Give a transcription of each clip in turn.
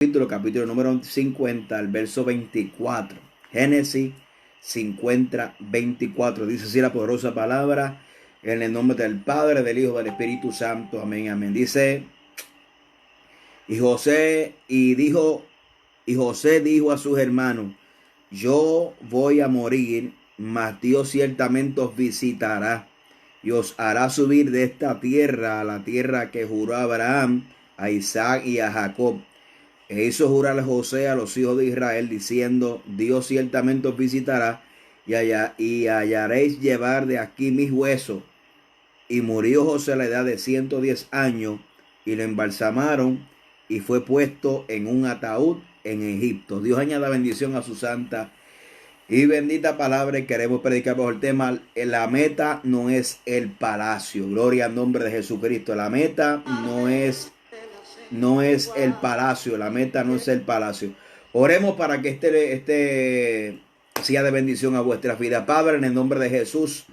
capítulo número 50, el verso 24. Génesis 50, 24. Dice así la poderosa palabra, en el nombre del Padre, del Hijo, del Espíritu Santo. Amén, amén. Dice, y José dijo a sus hermanos: yo voy a morir, mas Dios ciertamente os visitará y os hará subir de esta tierra a la tierra que juró a Abraham, a Isaac y a Jacob. E hizo jurar a José a los hijos de Israel, diciendo: Dios ciertamente os visitará y hallaréis llevar de aquí mis huesos. Y murió José a la edad de 110 años, y lo embalsamaron, y fue puesto en un ataúd en Egipto. Dios añada bendición a su santa y bendita palabra. Y queremos predicar bajo el tema: la meta no es el palacio. Gloria al nombre de Jesucristo. La meta no es el palacio, la meta no es el palacio. Oremos para que este sea de bendición a vuestras vidas. Padre, en el nombre de Jesús,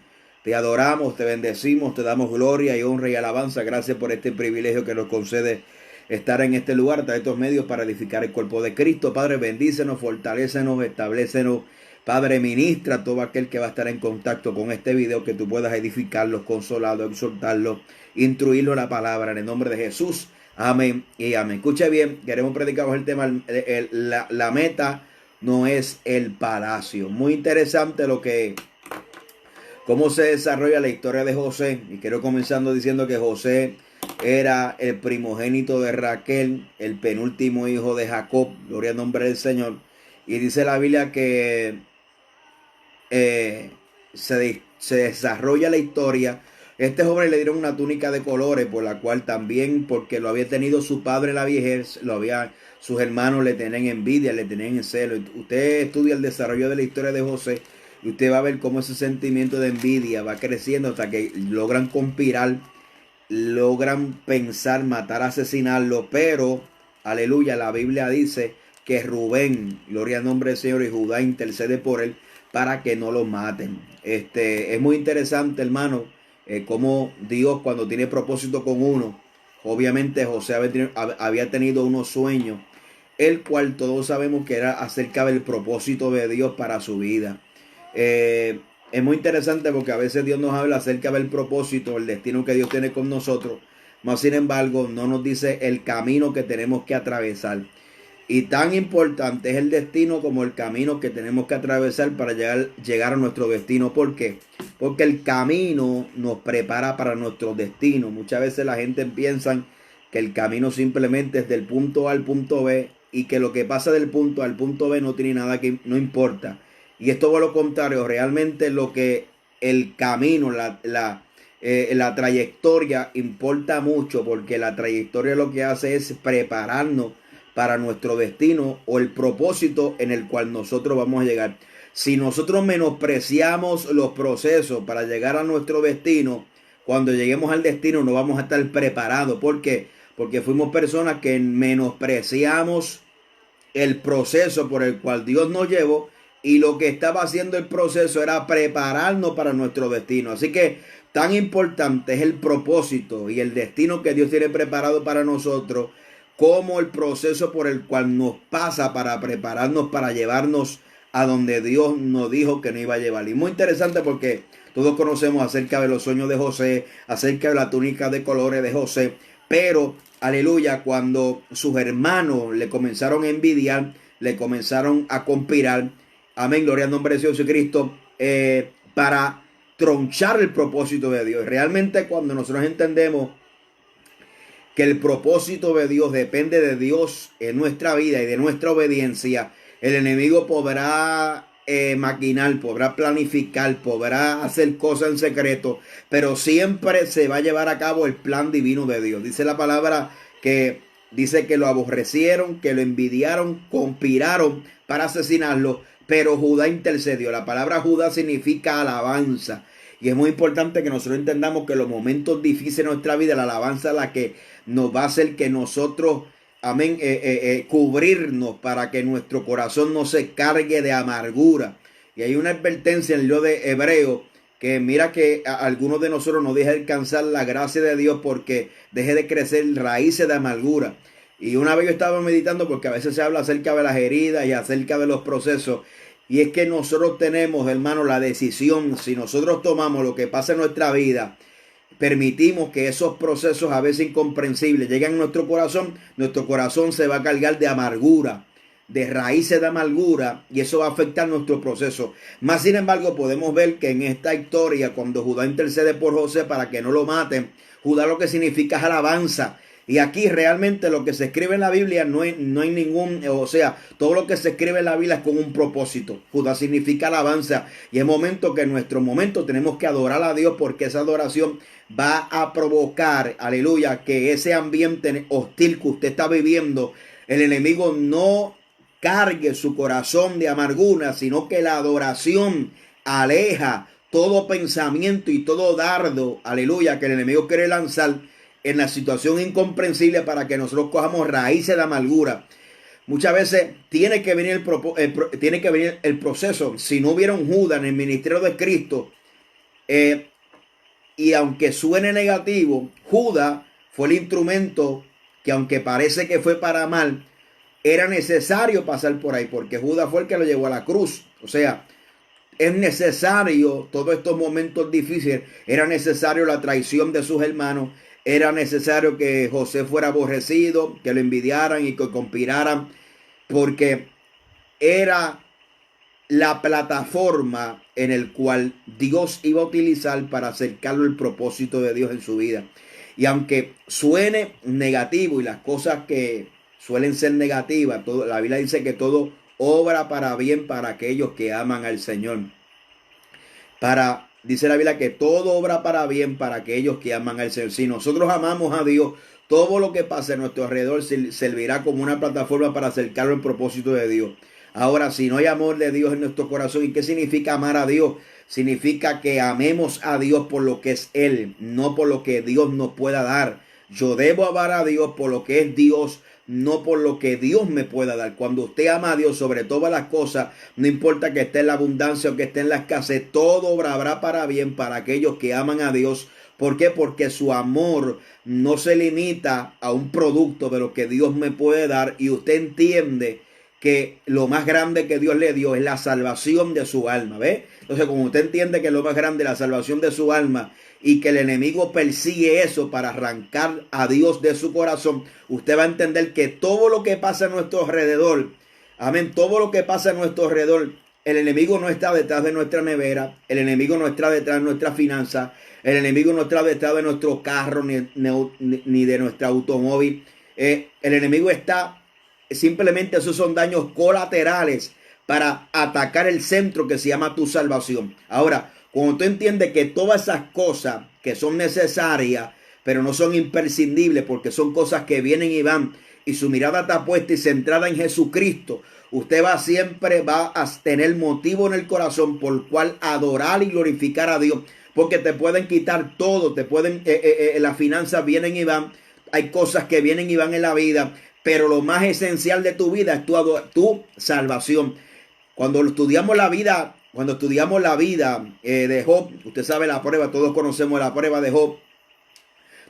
te adoramos, te bendecimos, te damos gloria y honra y alabanza. Gracias por este privilegio que nos concede estar en este lugar, a estos medios para edificar el cuerpo de Cristo. Padre, bendícenos, fortalécenos, establécenos. Padre, ministra a todo aquel que va a estar en contacto con este video, que tú puedas edificarlos, consolarlos, exhortarlos, instruirlos en la palabra, en el nombre de Jesús. Amén y amén. Escuche bien, queremos predicar el tema, la meta no es el palacio. Muy interesante cómo se desarrolla la historia de José. Y quiero comenzando diciendo que José era el primogénito de Raquel, el penúltimo hijo de Jacob. Gloria al nombre del Señor. Y dice la Biblia que se desarrolla la historia. Este joven le dieron una túnica de colores, por la cual también, porque lo había tenido su padre en la vejez, sus hermanos le tenían envidia, le tenían celo. Usted estudia el desarrollo de la historia de José y usted va a ver cómo ese sentimiento de envidia va creciendo hasta que logran conspirar, logran pensar, matar, asesinarlo. Pero, aleluya, la Biblia dice que Rubén, gloria al nombre del Señor, y Judá intercede por él para que no lo maten. Es muy interesante, hermano, como Dios, cuando tiene propósito con uno. Obviamente José había tenido unos sueños, el cual todos sabemos que era acerca del propósito de Dios para su vida. Es muy interesante porque a veces Dios nos habla acerca del propósito, el destino que Dios tiene con nosotros, mas sin embargo no nos dice el camino que tenemos que atravesar. Y tan importante es el destino como el camino que tenemos que atravesar para llegar a nuestro destino. ¿Por qué? Porque el camino nos prepara para nuestro destino. Muchas veces la gente piensa que el camino simplemente es del punto A al punto B, y que lo que pasa del punto A al punto B no tiene nada, que no importa. Y es todo lo contrario. Realmente lo que el camino, la trayectoria importa mucho, porque la trayectoria lo que hace es prepararnos para nuestro destino o el propósito en el cual nosotros vamos a llegar. Si nosotros menospreciamos los procesos para llegar a nuestro destino, cuando lleguemos al destino no vamos a estar preparados. ¿Por qué? Porque fuimos personas que menospreciamos el proceso por el cual Dios nos llevó, y lo que estaba haciendo el proceso era prepararnos para nuestro destino. Así que tan importante es el propósito y el destino que Dios tiene preparado para nosotros, como el proceso por el cual nos pasa para prepararnos, para llevarnos a donde Dios nos dijo que nos iba a llevar. Y muy interesante porque todos conocemos acerca de los sueños de José, acerca de la túnica de colores de José. Pero, aleluya, cuando sus hermanos le comenzaron a envidiar, le comenzaron a conspirar, amén, gloria al nombre de Jesucristo, para tronchar el propósito de Dios. Realmente, cuando nosotros entendemos que el propósito de Dios depende de Dios en nuestra vida y de nuestra obediencia, el enemigo podrá maquinar, podrá planificar, podrá hacer cosas en secreto, pero siempre se va a llevar a cabo el plan divino de Dios. Dice la palabra que dice que lo aborrecieron, que lo envidiaron, conspiraron para asesinarlo, pero Judá intercedió. La palabra Judá significa alabanza. Y es muy importante que nosotros entendamos que los momentos difíciles de nuestra vida, la alabanza es la que nos va a hacer que nosotros, amén, cubrirnos para que nuestro corazón no se cargue de amargura. Y hay una advertencia en el libro de Hebreos, que mira que a algunos de nosotros nos deja alcanzar la gracia de Dios porque deje de crecer raíces de amargura. Y una vez yo estaba meditando, porque a veces se habla acerca de las heridas y acerca de los procesos. Y es que nosotros tenemos, hermano, la decisión. Si nosotros tomamos lo que pasa en nuestra vida, permitimos que esos procesos a veces incomprensibles lleguen a nuestro corazón se va a cargar de amargura, de raíces de amargura, y eso va a afectar nuestro proceso. Más sin embargo, podemos ver que en esta historia, cuando Judá intercede por José para que no lo maten, Judá lo que significa es alabanza. Y aquí realmente lo que se escribe en la Biblia no hay ningún, o sea, todo lo que se escribe en la Biblia es con un propósito. Judá significa alabanza. Y es momento que en nuestro momento tenemos que adorar a Dios, porque esa adoración va a provocar, aleluya, que ese ambiente hostil que usted está viviendo, el enemigo no cargue su corazón de amargura, sino que la adoración aleja todo pensamiento y todo dardo, aleluya, que el enemigo quiere lanzar en la situación incomprensible para que nosotros cojamos raíces de amargura. Muchas veces tiene que venir el proceso. Si no hubiera un Judas en el ministerio de Cristo, y aunque suene negativo, Judas fue el instrumento que, aunque parece que fue para mal, era necesario pasar por ahí, porque Judas fue el que lo llevó a la cruz. O sea, es necesario todos estos momentos difíciles. Era necesario la traición de sus hermanos. Era necesario que José fuera aborrecido, que lo envidiaran y que conspiraran, porque era la plataforma en el cual Dios iba a utilizar para acercarlo al propósito de Dios en su vida. Y aunque suene negativo, y las cosas que suelen ser negativas, la Biblia dice que todo obra para bien para aquellos que aman al Señor. Dice la Biblia que todo obra para bien para aquellos que aman al Señor. Si nosotros amamos a Dios, todo lo que pase a nuestro alrededor servirá como una plataforma para acercarlo al propósito de Dios. Ahora, si no hay amor de Dios en nuestro corazón, ¿y qué significa amar a Dios? Significa que amemos a Dios por lo que es Él, no por lo que Dios nos pueda dar. Yo debo amar a Dios por lo que es Dios, no por lo que Dios me pueda dar. Cuando usted ama a Dios sobre todas las cosas, no importa que esté en la abundancia o que esté en la escasez, todo obrará para bien para aquellos que aman a Dios. ¿Por qué? Porque su amor no se limita a un producto de lo que Dios me puede dar, y usted entiende que lo más grande que Dios le dio es la salvación de su alma, ¿ve? Entonces, como usted entiende que lo más grande es la salvación de su alma, y que el enemigo persigue eso para arrancar a Dios de su corazón, usted va a entender que todo lo que pasa a nuestro alrededor, amén, todo lo que pasa a nuestro alrededor, el enemigo no está detrás de nuestra nevera, el enemigo no está detrás de nuestra finanza, el enemigo no está detrás de nuestro carro ni de nuestro automóvil. El enemigo está, simplemente esos son daños colaterales para atacar el centro que se llama tu salvación. Ahora, cuando tú entiendes que todas esas cosas que son necesarias, pero no son imprescindibles, porque son cosas que vienen y van, y su mirada está puesta y centrada en Jesucristo, usted siempre va a tener motivo en el corazón por el cual adorar y glorificar a Dios, porque te pueden quitar todo, las finanzas vienen y van, hay cosas que vienen y van en la vida, pero lo más esencial de tu vida es tu salvación. Cuando estudiamos la vida de Job, usted sabe la prueba, todos conocemos la prueba de Job,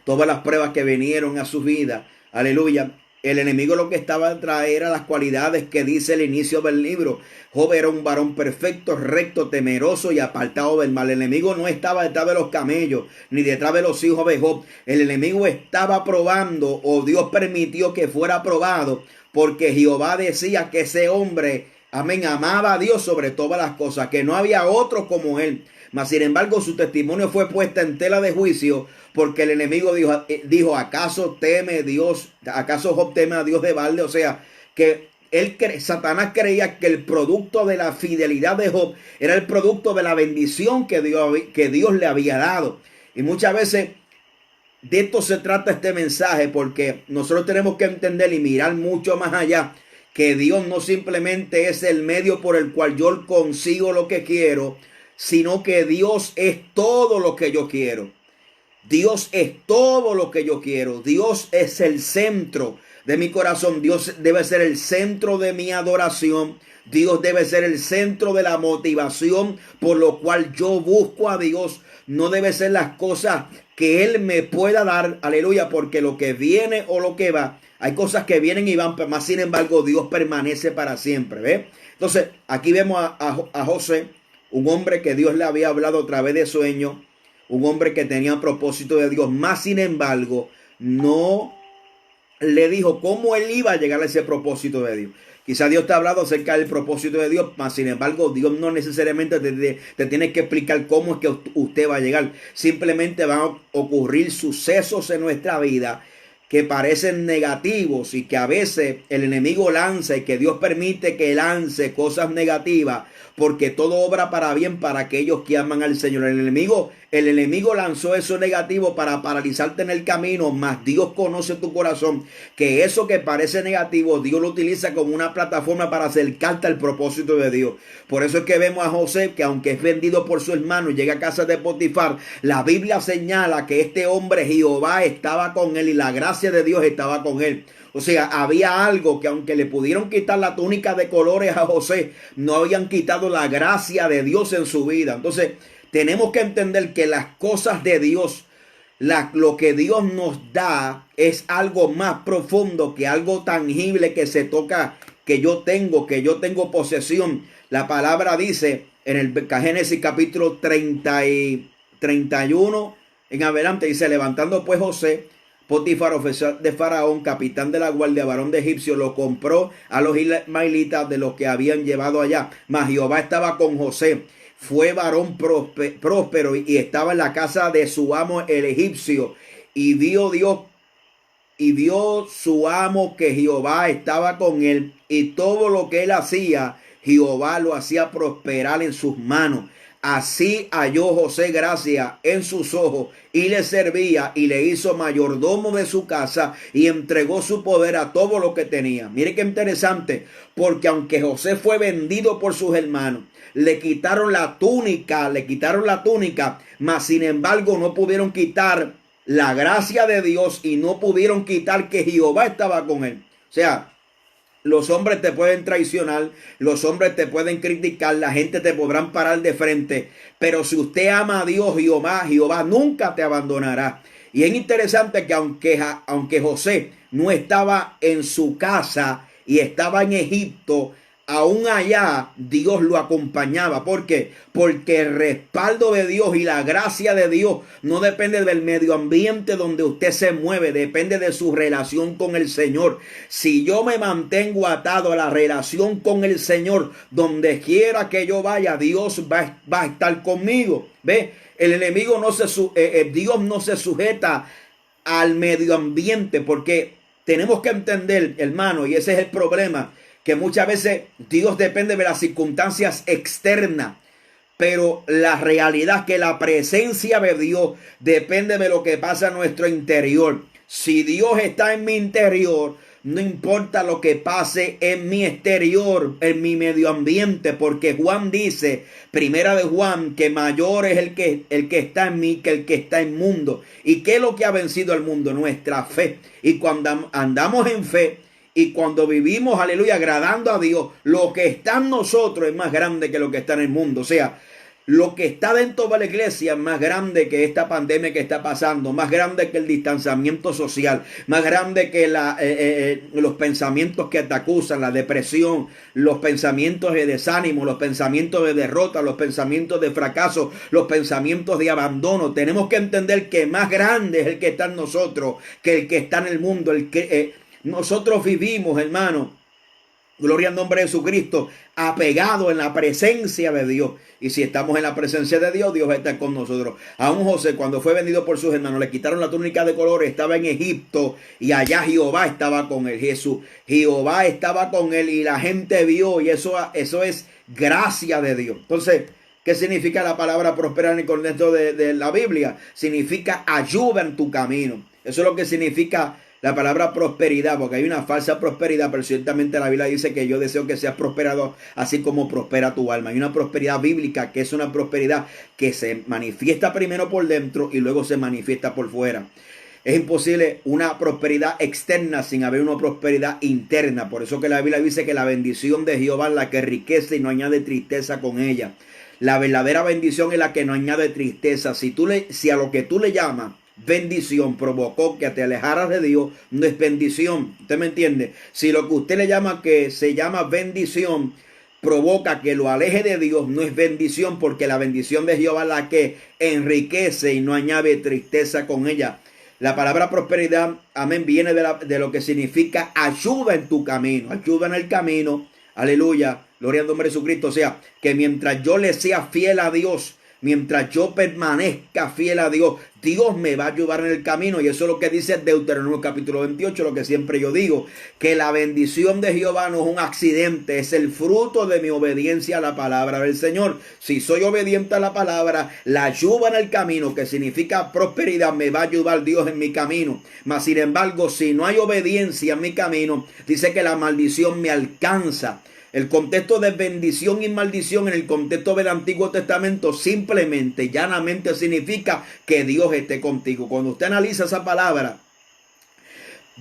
todas las pruebas que vinieron a su vida, aleluya. El enemigo lo que estaba a traer a las cualidades que dice el inicio del libro. Job era un varón perfecto, recto, temeroso y apartado del mal. El enemigo no estaba detrás de los camellos, ni detrás de los hijos de Job. El enemigo estaba probando, o Dios permitió que fuera probado, porque Jehová decía que ese hombre, amén, amaba a Dios sobre todas las cosas, que no había otro como él. Mas sin embargo su testimonio fue puesta en tela de juicio, porque el enemigo dijo, ¿acaso Job teme a Dios de balde? O sea, que Satanás creía que el producto de la fidelidad de Job era el producto de la bendición que Dios le había dado. Y muchas veces de esto se trata este mensaje, porque nosotros tenemos que entender y mirar mucho más allá, que Dios no simplemente es el medio por el cual yo consigo lo que quiero, sino que Dios es todo lo que yo quiero. Dios es todo lo que yo quiero. Dios es el centro de mi corazón. Dios debe ser el centro de mi adoración. Dios debe ser el centro de la motivación por lo cual yo busco a Dios. No debe ser las cosas que Él me pueda dar, aleluya, porque lo que viene o lo que va Hay cosas que vienen y van, pero más sin embargo Dios permanece para siempre, ¿ve? Entonces, aquí vemos a José, un hombre que Dios le había hablado a través de sueños, un hombre que tenía propósito de Dios, más sin embargo, no le dijo cómo él iba a llegar a ese propósito de Dios. Quizá Dios te ha hablado acerca del propósito de Dios, mas sin embargo Dios no necesariamente te tiene que explicar cómo es que usted va a llegar. Simplemente van a ocurrir sucesos en nuestra vida que parecen negativos y que a veces el enemigo lanza y que Dios permite que lance cosas negativas, porque todo obra para bien para aquellos que aman al Señor. El enemigo lanzó eso negativo para paralizarte en el camino, mas Dios conoce tu corazón, que eso que parece negativo, Dios lo utiliza como una plataforma para acercarte al propósito de Dios. Por eso es que vemos a José, que aunque es vendido por su hermano y llega a casa de Potifar, la Biblia señala que este hombre Jehová estaba con él y la gracia de Dios estaba con él. O sea, había algo que aunque le pudieron quitar la túnica de colores a José, no habían quitado la gracia de Dios en su vida. Entonces, tenemos que entender que las cosas de Dios, lo que Dios nos da es algo más profundo que algo tangible que se toca, que yo tengo posesión. La palabra dice en el Génesis capítulo 30 y 31 en adelante, dice: levantando pues José, Potifar, oficial de Faraón, capitán de la guardia, varón de egipcio, lo compró a los ismaelitas de los que habían llevado allá. Mas Jehová estaba con José. Fue varón próspero y estaba en la casa de su amo el egipcio. Y vio su amo que Jehová estaba con él, y todo lo que él hacía, Jehová lo hacía prosperar en sus manos. Así halló José gracia en sus ojos y le servía y le hizo mayordomo de su casa y entregó su poder a todo lo que tenía. Mire qué interesante, porque aunque José fue vendido por sus hermanos, le quitaron la túnica, mas sin embargo no pudieron quitar la gracia de Dios y no pudieron quitar que Jehová estaba con él. O sea, los hombres te pueden traicionar, los hombres te pueden criticar, la gente te podrán parar de frente, pero si usted ama a Dios, Jehová nunca te abandonará. Y es interesante que aunque José no estaba en su casa y estaba en Egipto, aún allá Dios lo acompañaba. ¿Por qué? Porque el respaldo de Dios y la gracia de Dios no depende del medio ambiente donde usted se mueve, depende de su relación con el Señor. Si yo me mantengo atado a la relación con el Señor, donde quiera que yo vaya, Dios va a estar conmigo. ¿Ve? El enemigo Dios no se sujeta al medio ambiente, porque tenemos que entender, hermano, y ese es el problema, que muchas veces Dios depende de las circunstancias externas, pero la realidad es que la presencia de Dios depende de lo que pasa en nuestro interior. Si Dios está en mi interior, no importa lo que pase en mi exterior, en mi medio ambiente, porque Juan dice, primera de Juan, que mayor es el que está en mí que el que está en el mundo. ¿Y qué es lo que ha vencido al mundo? Nuestra fe. Y cuando andamos en fe, y cuando vivimos, aleluya, agradando a Dios, lo que está en nosotros es más grande que lo que está en el mundo. O sea, lo que está dentro de la iglesia es más grande que esta pandemia que está pasando, más grande que el distanciamiento social, más grande que los pensamientos que te acusan, la depresión, los pensamientos de desánimo, los pensamientos de derrota, los pensamientos de fracaso, los pensamientos de abandono. Tenemos que entender que más grande es el que está en nosotros que el que está en el mundo. Nosotros vivimos, hermano, gloria al nombre de Jesucristo, apegado en la presencia de Dios. Y si estamos en la presencia de Dios, Dios está con nosotros. Aún José, cuando fue vendido por sus hermanos, le quitaron la túnica de colores, estaba en Egipto y allá Jehová estaba con él. Jehová estaba con él y la gente vio, y eso es gracia de Dios. Entonces, ¿qué significa la palabra prosperar en el contexto de la Biblia? Significa ayuda en tu camino. Eso es lo que significa la palabra prosperidad, porque hay una falsa prosperidad, pero ciertamente la Biblia dice que yo deseo que seas prosperado así como prospera tu alma. Hay una prosperidad bíblica que es una prosperidad que se manifiesta primero por dentro y luego se manifiesta por fuera. Es imposible una prosperidad externa sin haber una prosperidad interna. Por eso que la Biblia dice que la bendición de Jehová es la que enriquece y no añade tristeza con ella. La verdadera bendición es la que no añade tristeza. Si a lo que tú le llamas bendición provocó que te alejaras de Dios, no es bendición. ¿Usted me entiende? Si lo que usted le llama que se llama bendición provoca que lo aleje de Dios, no es bendición, porque la bendición de Jehová es la que enriquece y no añade tristeza con ella. La palabra prosperidad, amén, viene de lo que significa ayuda en tu camino, ayuda en el camino, aleluya, gloria al nombre de Jesucristo. O sea, que mientras yo le sea fiel a Dios, mientras yo permanezca fiel a Dios, Dios me va a ayudar en el camino. Y eso es lo que dice Deuteronomio capítulo 28, lo que siempre yo digo, que la bendición de Jehová no es un accidente, es el fruto de mi obediencia a la palabra del Señor. Si soy obediente a la palabra, la ayuda en el camino, que significa prosperidad, me va a ayudar Dios en mi camino. Mas sin embargo, si no hay obediencia en mi camino, dice que la maldición me alcanza. El contexto de bendición y maldición en el contexto del Antiguo Testamento simplemente, llanamente significa que Dios esté contigo. Cuando usted analiza esa palabra,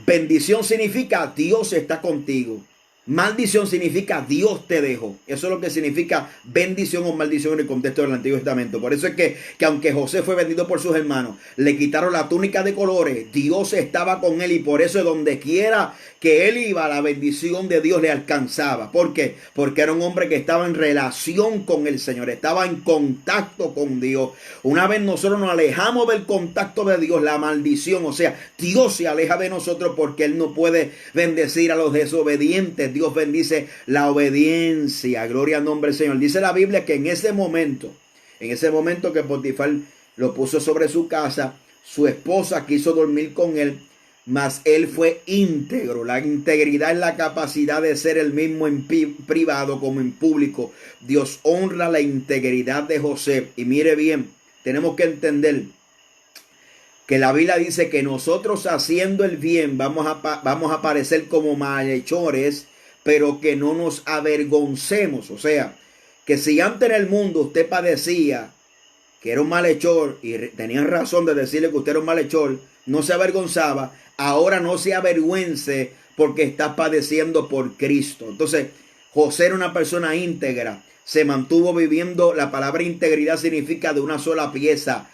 bendición significa Dios está contigo. Maldición significa Dios te dejó. Eso es lo que significa bendición o maldición en el contexto del Antiguo Testamento. Por eso es que aunque José fue vendido por sus hermanos, le quitaron la túnica de colores, Dios estaba con él, y por eso donde quiera que él iba, la bendición de Dios le alcanzaba. ¿Por qué? Porque era un hombre que estaba en relación con el Señor, estaba en contacto con Dios. Una vez nosotros nos alejamos del contacto de Dios, la maldición, o sea, Dios se aleja de nosotros, porque él no puede bendecir a los desobedientes. Dios bendice la obediencia. Gloria al nombre del Señor. Dice la Biblia que en ese momento que Potifar lo puso sobre su casa, su esposa quiso dormir con él, mas él fue íntegro. La integridad es la capacidad de ser el mismo en privado como en público. Dios honra la integridad de José. Y mire bien, tenemos que entender que la Biblia dice que nosotros haciendo el bien vamos a parecer como malhechores, pero que no nos avergoncemos. O sea, que si antes en el mundo usted padecía que era un malhechor y tenían razón de decirle que usted era un malhechor, no se avergonzaba, ahora no se avergüence porque está padeciendo por Cristo. Entonces, José era una persona íntegra, se mantuvo viviendo. La palabra integridad significa de una sola pieza.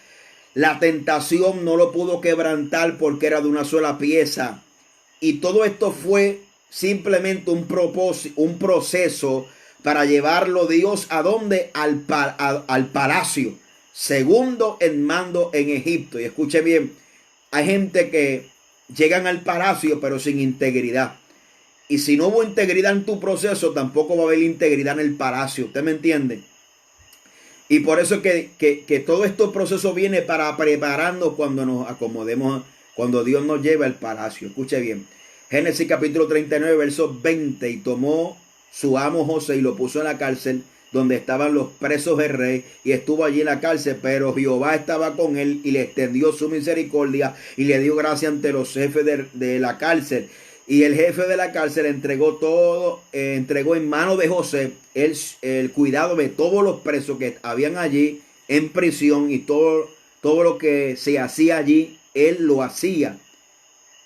La tentación no lo pudo quebrantar porque era de una sola pieza. Y todo esto fue simplemente un proceso para llevarlo Dios ¿a dónde? Al palacio. Segundo en mando en Egipto. Y escuche bien, hay gente que llegan al palacio pero sin integridad. Y si no hubo integridad en tu proceso, tampoco va a haber integridad en el palacio. ¿Usted me entiende? Y por eso que todo este proceso viene para prepararnos cuando nos acomodemos, cuando Dios nos lleva al palacio. Escuche bien. Génesis capítulo 39, verso 20. Y tomó su amo José y lo puso en la cárcel donde estaban los presos del rey, y estuvo allí en la cárcel, pero Jehová estaba con él y le extendió su misericordia y le dio gracia ante los jefes de la cárcel. Y el jefe de la cárcel entregó en manos de José el cuidado de todos los presos que habían allí en prisión, y todo lo que se hacía allí, él lo hacía.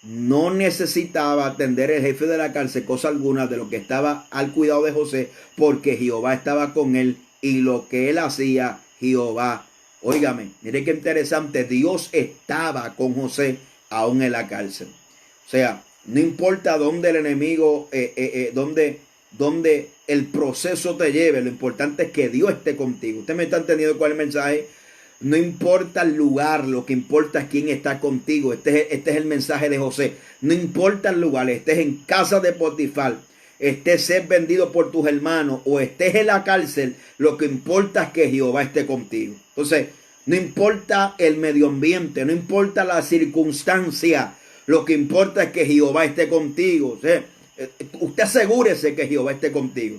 No necesitaba atender el jefe de la cárcel cosa alguna de lo que estaba al cuidado de José, porque Jehová estaba con él, y lo que él hacía, Jehová. Óigame, mire qué interesante, Dios estaba con José aún en la cárcel. O sea, no importa dónde el enemigo, dónde el proceso te lleve, lo importante es que Dios esté contigo. ¿Usted me está entendiendo cuál es el mensaje? No importa el lugar, lo que importa es quién está contigo. Este es el mensaje de José. No importa el lugar, estés en casa de Potifar, estés ser vendido por tus hermanos o estés en la cárcel, lo que importa es que Jehová esté contigo. Entonces, no importa el medio ambiente, no importa la circunstancia, lo que importa es que Jehová esté contigo. O sea, usted asegúrese que Jehová esté contigo.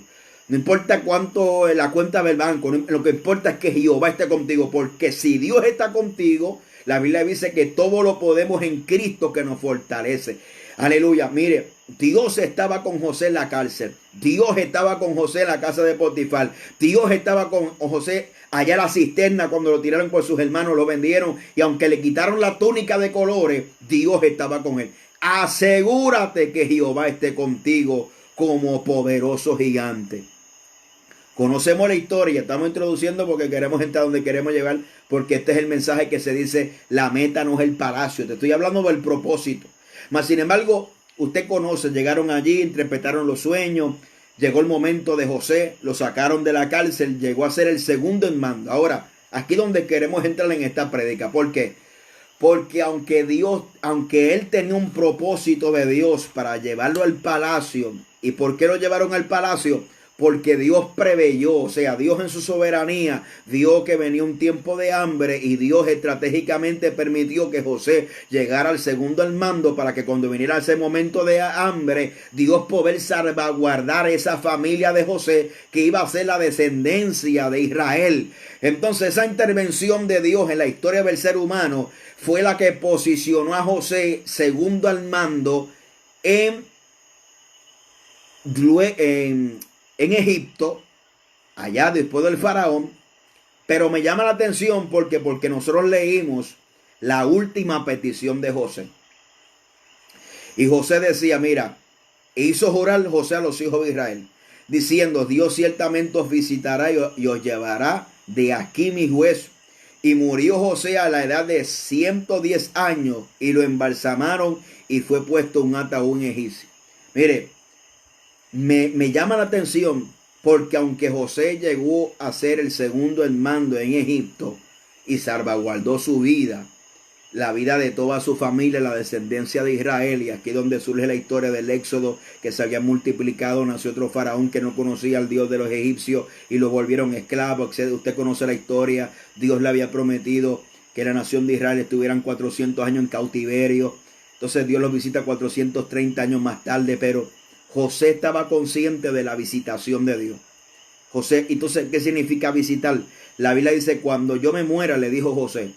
No importa cuánto la cuenta del banco, lo que importa es que Jehová esté contigo, porque si Dios está contigo, la Biblia dice que todo lo podemos en Cristo que nos fortalece. Aleluya. Mire, Dios estaba con José en la cárcel. Dios estaba con José en la casa de Potifar. Dios estaba con José allá en la cisterna cuando lo tiraron por sus hermanos, lo vendieron. Y aunque le quitaron la túnica de colores, Dios estaba con él. Asegúrate que Jehová esté contigo como poderoso gigante. Conocemos la historia, estamos introduciendo porque queremos entrar donde queremos llegar, porque este es el mensaje que se dice, la meta no es el palacio, te estoy hablando del propósito. Mas sin embargo, usted conoce, llegaron allí, interpretaron los sueños, llegó el momento de José, lo sacaron de la cárcel, llegó a ser el segundo en mando. Ahora, aquí donde queremos entrar en esta prédica, ¿por qué? Porque aunque él tenía un propósito de Dios para llevarlo al palacio, ¿y por qué lo llevaron al palacio? Porque Dios preveyó, o sea, Dios en su soberanía vio que venía un tiempo de hambre y Dios estratégicamente permitió que José llegara al segundo al mando para que cuando viniera ese momento de hambre, Dios poder salvaguardar esa familia de José que iba a ser la descendencia de Israel. Entonces esa intervención de Dios en la historia del ser humano fue la que posicionó a José segundo al mando en Egipto, allá después del faraón. Pero me llama la atención porque nosotros leímos la última petición de José. Y José decía, mira, hizo jurar José a los hijos de Israel, diciendo, Dios ciertamente os visitará y os llevará de aquí mis huesos. Y murió José a la edad de 110 años y lo embalsamaron y fue puesto un ataúd en egipcio. Mire, me llama la atención porque aunque José llegó a ser el segundo en mando en Egipto y salvaguardó su vida, la vida de toda su familia, la descendencia de Israel, y aquí donde surge la historia del éxodo, que se había multiplicado, nació otro faraón que no conocía al Dios de los egipcios y lo volvieron esclavos. Usted conoce la historia, Dios le había prometido que la nación de Israel estuvieran 400 años en cautiverio, entonces Dios los visita 430 años más tarde, pero José estaba consciente de la visitación de Dios. José, entonces, ¿qué significa visitar? La Biblia dice, cuando yo me muera, le dijo José,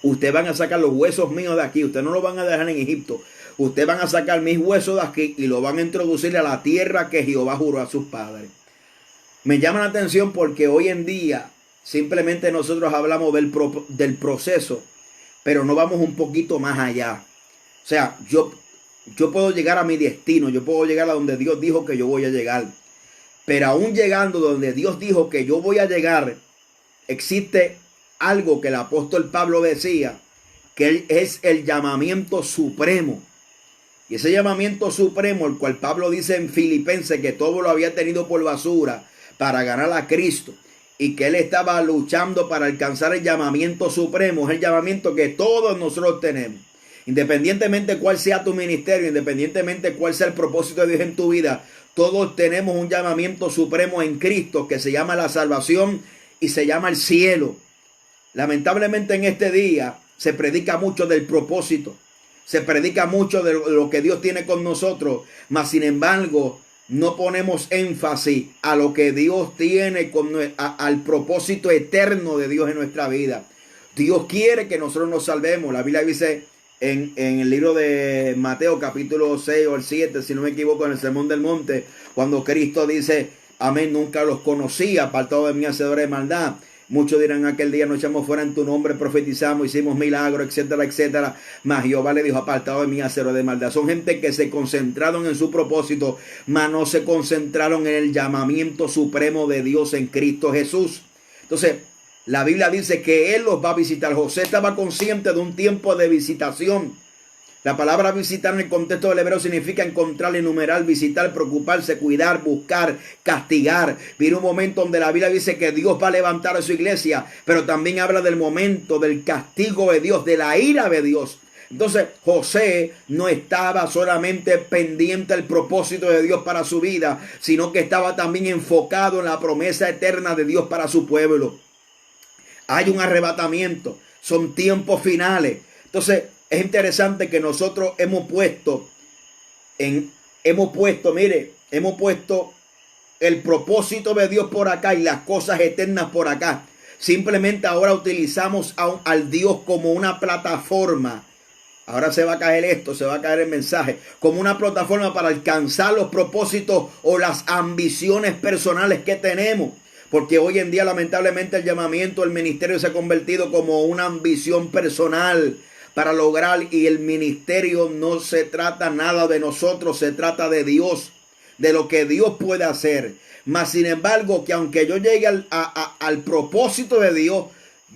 ustedes van a sacar los huesos míos de aquí, ustedes no los van a dejar en Egipto, ustedes van a sacar mis huesos de aquí y los van a introducir a la tierra que Jehová juró a sus padres. Me llama la atención porque hoy en día simplemente nosotros hablamos del proceso, pero no vamos un poquito más allá. O sea, yo puedo llegar a mi destino, yo puedo llegar a donde Dios dijo que yo voy a llegar. Pero aún llegando donde Dios dijo que yo voy a llegar, existe algo que el apóstol Pablo decía, que es el llamamiento supremo. Y ese llamamiento supremo, el cual Pablo dice en Filipenses que todo lo había tenido por basura para ganar a Cristo, y que él estaba luchando para alcanzar el llamamiento supremo, es el llamamiento que todos nosotros tenemos. Independientemente cuál sea tu ministerio, independientemente cuál sea el propósito de Dios en tu vida, todos tenemos un llamamiento supremo en Cristo que se llama la salvación y se llama el cielo. Lamentablemente en este día se predica mucho del propósito, se predica mucho de lo que Dios tiene con nosotros, mas sin embargo no ponemos énfasis a lo que Dios tiene al propósito eterno de Dios en nuestra vida. Dios quiere que nosotros nos salvemos. La Biblia dice en el libro de Mateo capítulo 6 o el 7, si no me equivoco, en el Sermón del Monte, cuando Cristo dice, amén, nunca los conocía, apartado de mí, hacedores de maldad. Muchos dirán aquel día, nos echamos fuera en tu nombre, profetizamos, hicimos milagros, etcétera, etcétera. Mas Jehová le dijo, apartado de mí, hacedores de maldad. Son gente que se concentraron en su propósito, mas no se concentraron en el llamamiento supremo de Dios en Cristo Jesús. Entonces, la Biblia dice que Él los va a visitar. José estaba consciente de un tiempo de visitación. La palabra visitar en el contexto del hebreo significa encontrar, enumerar, visitar, preocuparse, cuidar, buscar, castigar. Viene un momento donde la Biblia dice que Dios va a levantar a su iglesia, pero también habla del momento del castigo de Dios, de la ira de Dios. Entonces José no estaba solamente pendiente del propósito de Dios para su vida, sino que estaba también enfocado en la promesa eterna de Dios para su pueblo. Hay un arrebatamiento, son tiempos finales. Entonces es interesante que nosotros hemos puesto el propósito de Dios por acá y las cosas eternas por acá. Simplemente ahora utilizamos al Dios como una plataforma. Ahora se va a caer el mensaje, como una plataforma para alcanzar los propósitos o las ambiciones personales que tenemos. Porque hoy en día lamentablemente el llamamiento, el ministerio se ha convertido como una ambición personal para lograr, y el ministerio no se trata nada de nosotros, se trata de Dios. de lo que Dios puede hacer. Mas sin embargo, que aunque yo llegue al propósito de Dios,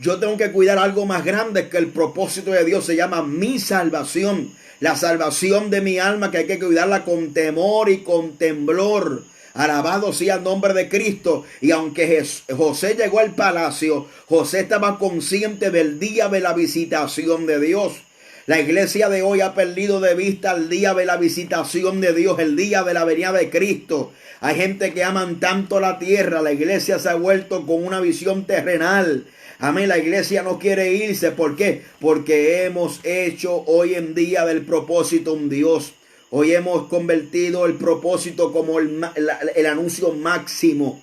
yo tengo que cuidar algo más grande, que el propósito de Dios se llama mi salvación. La salvación de mi alma, que hay que cuidarla con temor y con temblor. Alabado sea el nombre de Cristo. Y aunque José llegó al palacio, José estaba consciente del día de la visitación de Dios. La iglesia de hoy ha perdido de vista el día de la visitación de Dios, el día de la venida de Cristo. Hay gente que aman tanto la tierra. La iglesia se ha vuelto con una visión terrenal. Amén, la iglesia no quiere irse. ¿Por qué? Porque hemos hecho hoy en día del propósito un Dios. Hoy hemos convertido el propósito como el anuncio máximo.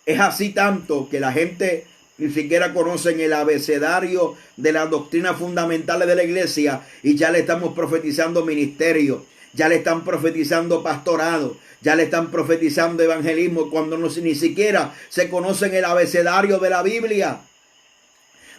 Es así tanto que la gente ni siquiera conocen el abecedario de las doctrinas fundamentales de la iglesia y ya le estamos profetizando ministerio, ya le están profetizando pastorado, ya le están profetizando evangelismo cuando ni siquiera se conocen el abecedario de la Biblia.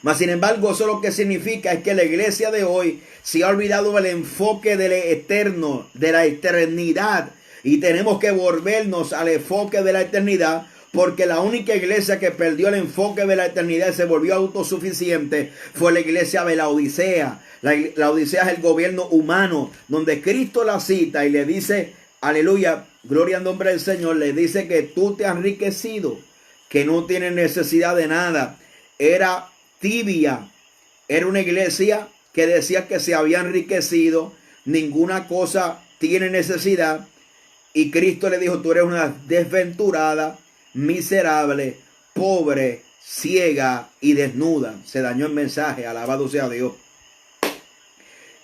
Mas sin embargo, eso lo que significa es que la iglesia de hoy se ha olvidado del enfoque del eterno, de la eternidad, y tenemos que volvernos al enfoque de la eternidad. Porque la única iglesia que perdió el enfoque de la eternidad y se volvió autosuficiente fue la iglesia de la Odisea. La Odisea es el gobierno humano, donde Cristo la cita y le dice, aleluya, gloria al nombre del Señor, le dice que tú te has enriquecido, que no tienes necesidad de nada. Era tibia, era una iglesia que decía que se había enriquecido, ninguna cosa tiene necesidad. Y Cristo le dijo, tú eres una desventurada, miserable, pobre, ciega y desnuda. Se dañó el mensaje, alabado sea Dios.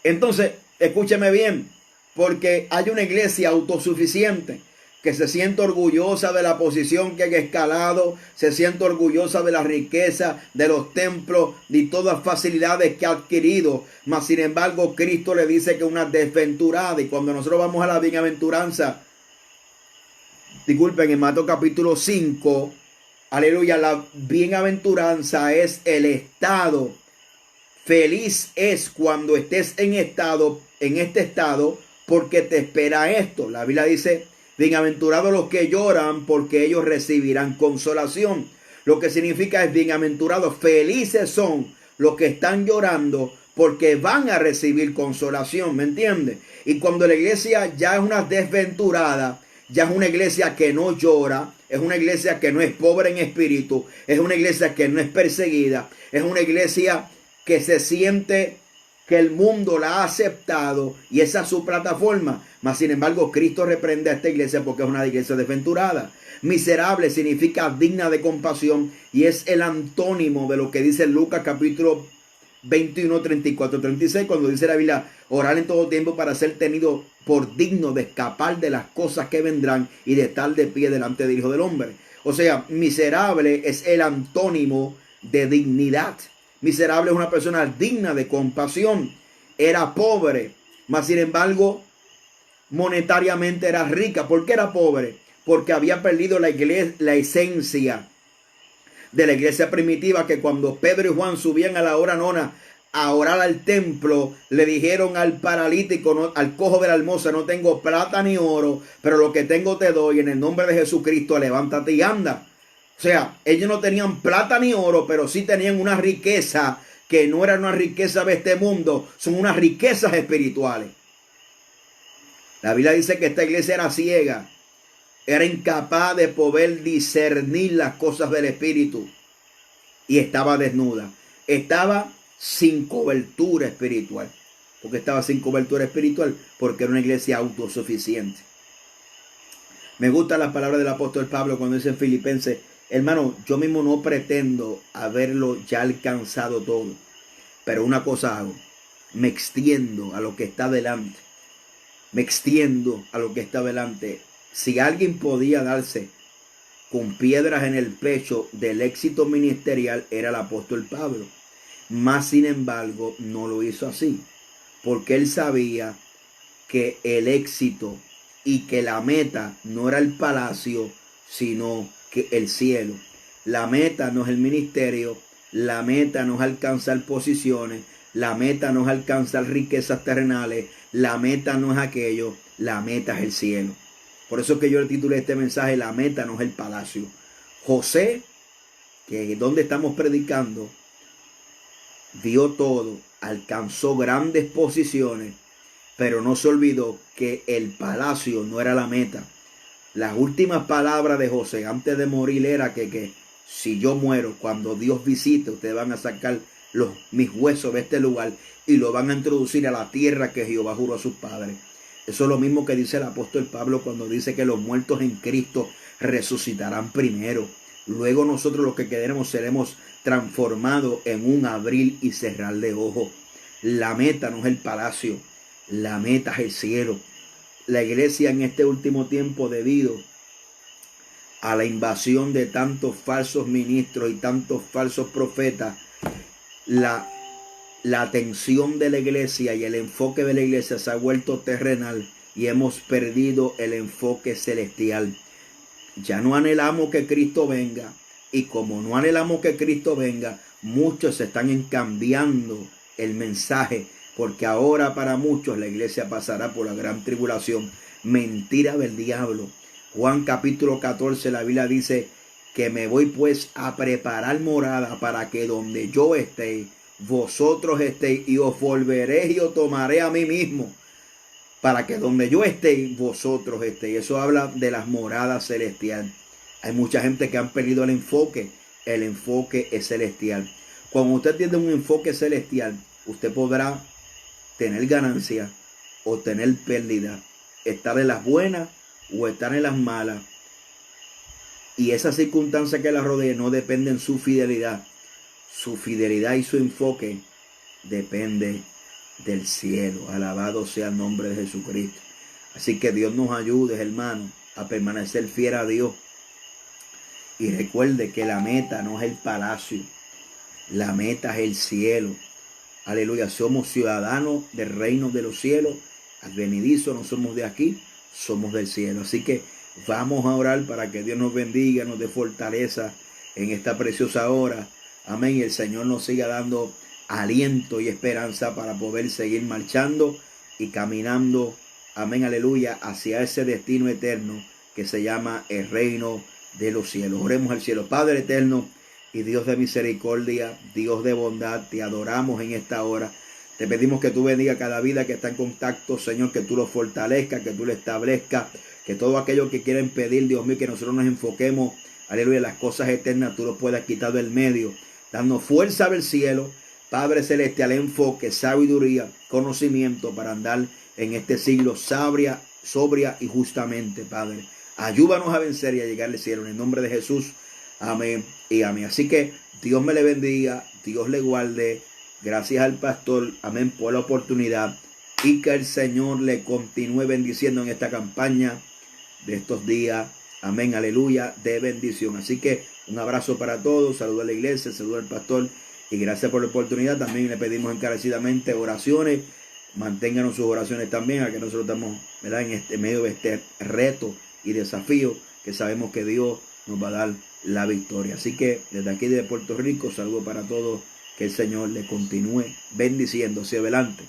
Entonces, escúcheme bien, porque hay una iglesia autosuficiente que se siente orgullosa de la posición que ha escalado, se siente orgullosa de la riqueza, de los templos, de todas las facilidades que ha adquirido. Mas sin embargo, Cristo le dice que es una desventurada. Y cuando nosotros vamos a la bienaventuranza, disculpen, en Mateo capítulo 5, aleluya, la bienaventuranza es el estado. Feliz es cuando estés en este estado, porque te espera esto. La Biblia dice, bienaventurados los que lloran, porque ellos recibirán consolación. Lo que significa es bienaventurados, felices son los que están llorando, porque van a recibir consolación, ¿me entiendes? Y cuando la iglesia ya es una desventurada, ya es una iglesia que no llora, es una iglesia que no es pobre en espíritu, es una iglesia que no es perseguida, es una iglesia que se siente que el mundo la ha aceptado y esa es su plataforma. Mas sin embargo, Cristo reprende a esta iglesia porque es una iglesia desventurada. Miserable significa digna de compasión y es el antónimo de lo que dice Lucas capítulo 21, 34, 36, cuando dice la Biblia, orar en todo tiempo para ser tenido por digno de escapar de las cosas que vendrán y de estar de pie delante del Hijo del Hombre. O sea, miserable es el antónimo de dignidad. Miserable es una persona digna de compasión. Era pobre, mas sin embargo, monetariamente era rica. ¿Por qué era pobre? Porque había perdido la esencia de la iglesia primitiva, que cuando Pedro y Juan subían a la hora nona a orar al templo, le dijeron al paralítico, al cojo de la almoza, no tengo plata ni oro, pero lo que tengo te doy, en el nombre de Jesucristo, levántate y anda. O sea, ellos no tenían plata ni oro, pero sí tenían una riqueza que no era una riqueza de este mundo, son unas riquezas espirituales. La Biblia dice que esta iglesia era ciega, era incapaz de poder discernir las cosas del espíritu y estaba desnuda. Estaba sin cobertura espiritual. ¿Por qué estaba sin cobertura espiritual? Porque era una iglesia autosuficiente. Me gusta la palabra del apóstol Pablo cuando dice en Filipenses, hermano, yo mismo no pretendo haberlo ya alcanzado todo, pero una cosa hago, me extiendo a lo que está delante. Me extiendo a lo que está delante. Si alguien podía darse con piedras en el pecho del éxito ministerial, era el apóstol Pablo. Mas sin embargo, no lo hizo así, porque él sabía que el éxito y que la meta no era el palacio, sino que el cielo. La meta no es el ministerio, la meta no es alcanzar posiciones, la meta no es alcanzar riquezas terrenales, la meta no es aquello, la meta es el cielo. Por eso es que yo le titulé este mensaje, la meta no es el palacio. José, que es donde estamos predicando, dio todo, alcanzó grandes posiciones, pero no se olvidó que el palacio no era la meta. Las últimas palabras de José antes de morir era que si yo muero, cuando Dios visite, ustedes van a sacar mis huesos de este lugar y lo van a introducir a la tierra que Jehová juró a sus padres. Eso es lo mismo que dice el apóstol Pablo cuando dice que los muertos en Cristo resucitarán primero. Luego nosotros los que quedaremos seremos transformados en un abrir y cerrar de ojos. La meta no es el palacio, la meta es el cielo. La iglesia en este último tiempo, debido a la invasión de tantos falsos ministros y tantos falsos profetas, la atención de la iglesia y el enfoque de la iglesia se ha vuelto terrenal y hemos perdido el enfoque celestial. Ya no anhelamos que Cristo venga, y como no anhelamos que Cristo venga, muchos están cambiando el mensaje, porque ahora para muchos la iglesia pasará por la gran tribulación. Mentira del diablo. Juan capítulo 14, la Biblia dice que me voy pues a preparar morada para que donde yo esté, vosotros estéis, y os volveré y os tomaré a mí mismo, para que donde yo esté, vosotros estéis. Eso habla de las moradas celestiales. Hay mucha gente que han perdido el enfoque. El enfoque es celestial. Cuando usted tiene un enfoque celestial, usted podrá tener ganancia o tener pérdida, estar en las buenas o estar en las malas. Y esas circunstancias que la rodean no dependen de su fidelidad. Su fidelidad y su enfoque depende del cielo. Alabado sea el nombre de Jesucristo. Así que Dios nos ayude, hermano, a permanecer fiel a Dios. Y recuerde que la meta no es el palacio, la meta es el cielo. Aleluya, somos ciudadanos del reino de los cielos. Advenidizos, no somos de aquí, somos del cielo. Así que vamos a orar para que Dios nos bendiga, nos dé fortaleza en esta preciosa hora. Amén. Y el Señor nos siga dando aliento y esperanza para poder seguir marchando y caminando, amén, aleluya, hacia ese destino eterno que se llama el reino de los cielos. Oremos al cielo. Padre eterno y Dios de misericordia, Dios de bondad, te adoramos en esta hora. Te pedimos que tú bendiga cada vida que está en contacto, Señor, que tú lo fortalezcas, que tú lo establezcas, que todo aquello que quieren pedir, Dios mío, que nosotros nos enfoquemos, aleluya, las cosas eternas, tú lo puedas quitar del medio, dando fuerza del cielo, Padre celestial, enfoque, sabiduría, conocimiento para andar en este siglo sobria y justamente, Padre. Ayúdanos a vencer y a llegar al cielo en el nombre de Jesús. Amén y amén. Así que Dios me le bendiga, Dios le guarde. Gracias al pastor, amén, por la oportunidad, y que el Señor le continúe bendiciendo en esta campaña de estos días. Amén, aleluya, de bendición. Así que un abrazo para todos, saludo a la iglesia, saludo al pastor y gracias por la oportunidad. También le pedimos encarecidamente oraciones. Manténganos sus oraciones también, a que nosotros estamos, ¿verdad?, en este medio de este reto y desafío que sabemos que Dios nos va a dar la victoria. Así que desde aquí de Puerto Rico, saludo para todos, que el Señor le continúe bendiciendo hacia adelante.